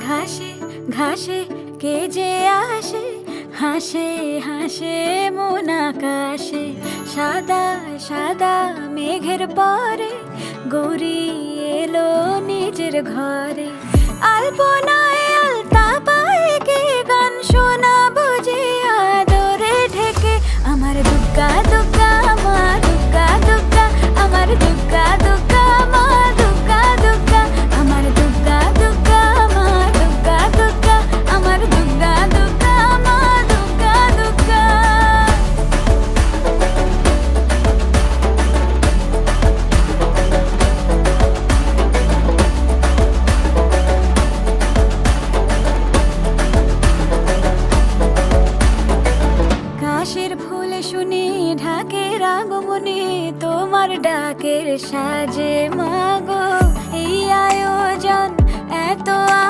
ঘাসে ঘাসে কে যে আসে, হাসে হাসে মন আকাশে। সাদা সাদা মেঘের পরে গৌরী এলো নিজের ঘরে। আলপনায় আলতা পায়ে কে গান শোনাবো যে আদরে ঢেকে। আমার দুগ্গা দুগ্গা মা দুগ্গা দুগ্গা, আমার দুগ্গা দুগ্গা মা দুগ্গা দুগ্গা, আমার দুগ্গা দুগ্গা মা দুগ্গা দুগ্গা, আমার দুগ্গা দুগ্গা মা দুগ্গা দুগ্গা। কাশের ফুল শুনি ঢাকের আগমনে, তোমার ডাকের সাজে